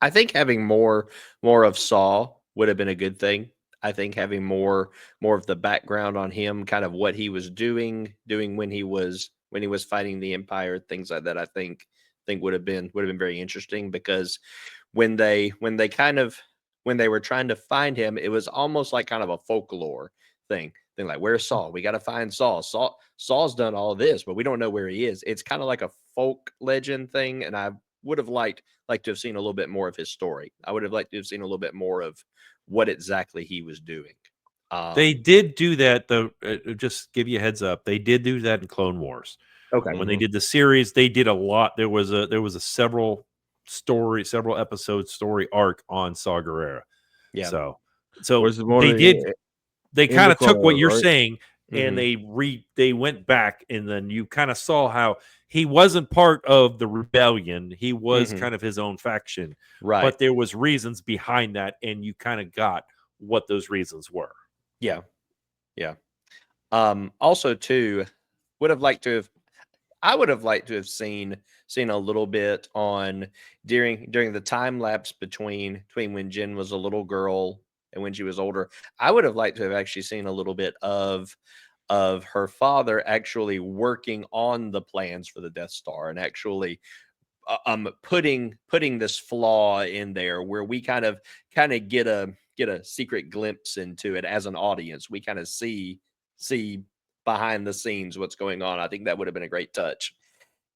I think having more of Saw would have been a good thing. I think having more of the background on him, kind of what he was doing when he was fighting the Empire, things like that, I think would have been very interesting, because when they were trying to find him, it was almost like kind of a folklore thing. Then, like, where's Saul? We got to find Saul. Saul's done all this, but we don't know where he is. It's kind of like a folk legend thing, and I would have liked to have seen a little bit more of his story. I would have liked to have seen a little bit more of what exactly he was doing. They did do that, though. Just give you a heads up. They did do that in Clone Wars. Okay. When they did the series, they did a lot. There was a several episode story arc on Saw Gerrera. Yeah. So they kind of took what you're saying, and they went back, and then you kind of saw how he wasn't part of the rebellion. He was kind of his own faction. Right. But there was reasons behind that, and you kind of got what those reasons were. Yeah. Yeah. Also, too, I would have liked to have seen a little bit on during the time lapse between when Jen was a little girl and when she was older. I would have liked to have actually seen a little bit of her father actually working on the plans for the Death Star, and actually putting this flaw in there, where we kind of get a secret glimpse into it as an audience. We kind of see behind the scenes what's going on. I think that would have been a great touch.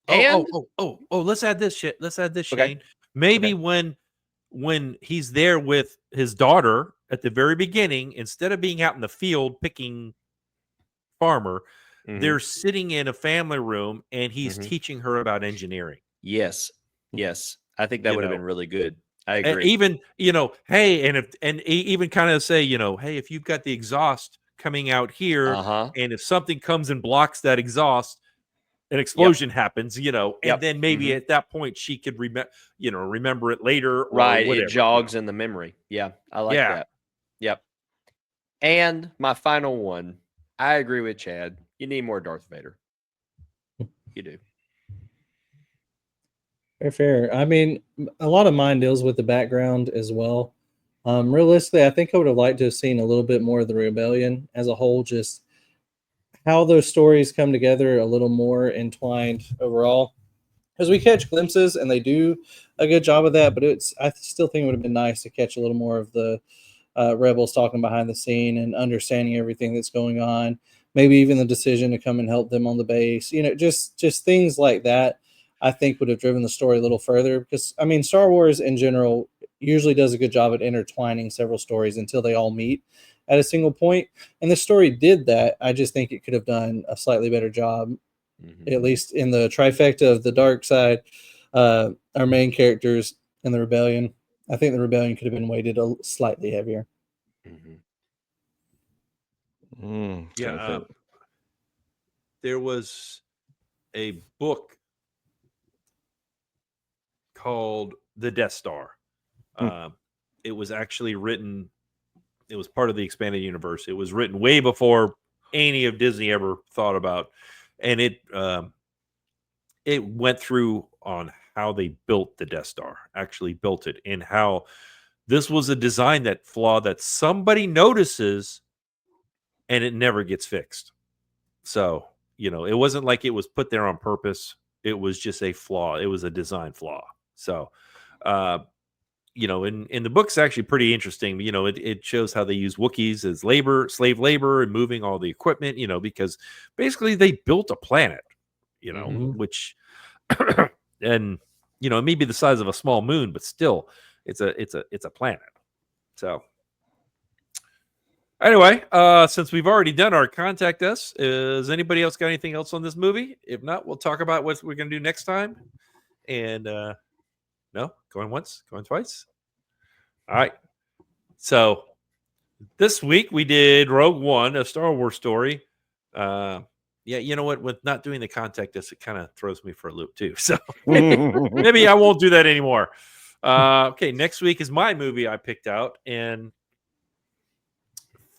Let's add this shit. Let's add this, Okay. Shane. Maybe when he's there with his daughter at the very beginning, instead of being out in the field picking farmer, they're sitting in a family room, and he's teaching her about engineering. Yes. I think that would have been really good. I agree. And even, hey, and even kind of say, hey, if you've got the exhaust coming out here, and if something comes and blocks that exhaust, an explosion happens, and then maybe at that point she could remember it later, or right? whatever, it jogs in the memory. Yeah, I like that. Yep. And my final one, I agree with Chad. You need more Darth Vader. You do. Fair. I mean, a lot of mine deals with the background as well. Realistically, I think I would have liked to have seen a little bit more of the rebellion as a whole, just how those stories come together a little more entwined overall. Because we catch glimpses and they do a good job of that, but I still think it would have been nice to catch a little more of the rebels talking behind the scene and understanding everything that's going on. Maybe even the decision to come and help them on the base. Just things like that. I think would have driven the story a little further. Because I mean, Star Wars in general usually does a good job at intertwining several stories until they all meet at a single point. And the story did that. I just think it could have done a slightly better job. At least in the trifecta of the dark side, our main characters and the rebellion. I think the rebellion could have been weighted slightly heavier. Yeah, there was a book called The Death Star. It was actually written. It was part of the expanded universe. It was written way before any of Disney ever thought about. And it went through on how they built the Death Star, actually built it, and how this was a design flaw that somebody notices and it never gets fixed. So, it wasn't like it was put there on purpose. It was just a flaw. It was a design flaw. So, in the book's actually pretty interesting. It shows how they use Wookiees as slave labor, and moving all the equipment, because basically they built a planet, which, and, it may be the size of a small moon, but still it's a planet. So anyway, since we've already done our contact us, has anybody else got anything else on this movie? If not, we'll talk about what we're going to do next time. And, no, going once, going twice. All right. So this week we did Rogue One, a Star Wars story. Yeah, you know what? With not doing the contact us, it kind of throws me for a loop too. So maybe I won't do that anymore. Okay, next week is my movie I picked out, and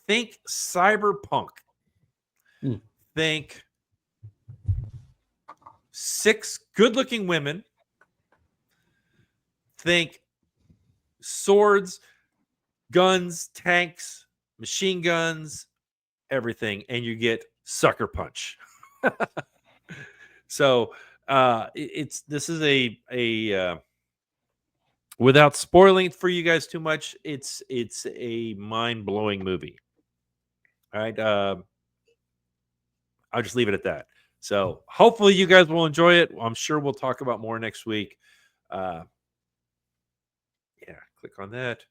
think cyberpunk. Think 6 good-looking women. Think swords, guns, tanks, machine guns, everything, and you get Sucker Punch. So this is a without spoiling for you guys too much, it's a mind-blowing movie. All right, I'll just leave it at that. So hopefully you guys will enjoy it. I'm sure we'll talk about more next week. Yeah, click on that.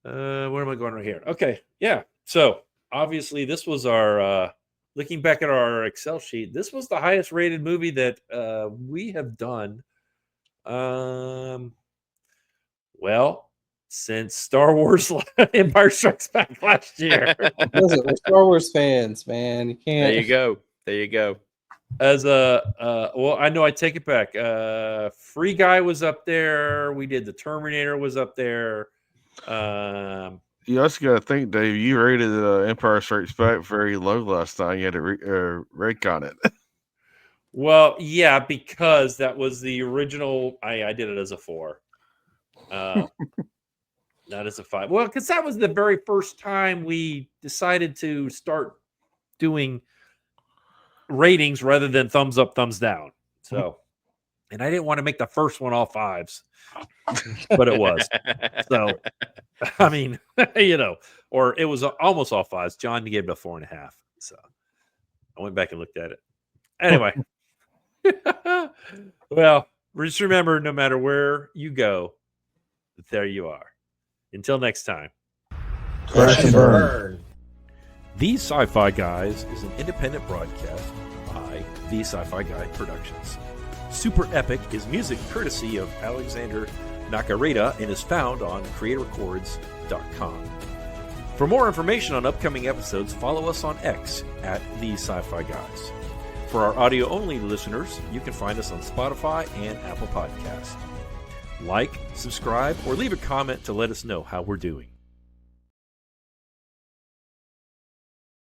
Where am I going right here? Okay, yeah. So obviously this was our looking back at our Excel sheet. This was the highest rated movie that we have done. Well, since Star Wars Empire Strikes Back last year. Listen, we're Star Wars fans, man. You can't. There you go. As well, I know I take it back. Free Guy was up there. We did the Terminator was up there. You also got to think, Dave, you rated Empire Strikes Back very low last time. You had to rake on it. Well, yeah, because that was the original. I did it as a 4. Not as a 5. Well, because that was the very first time we decided to start doing ratings rather than thumbs up, thumbs down. So, and I didn't want to make the first one all 5s, but it was. So, I mean, or it was almost all 5s. John gave it a 4.5. So I went back and looked at it. Anyway, well, just remember, no matter where you go, there you are. Until next time. Crash and burn. These Sci-Fi Guys is an independent broadcast by The Sci-Fi Guy Productions. Super Epic is music courtesy of Alexander Nakarita and is found on creatorrecords.com. For more information on upcoming episodes, follow us on X at The Sci-Fi Guys. For our audio-only listeners, you can find us on Spotify and Apple Podcasts. Like, subscribe, or leave a comment to let us know how we're doing.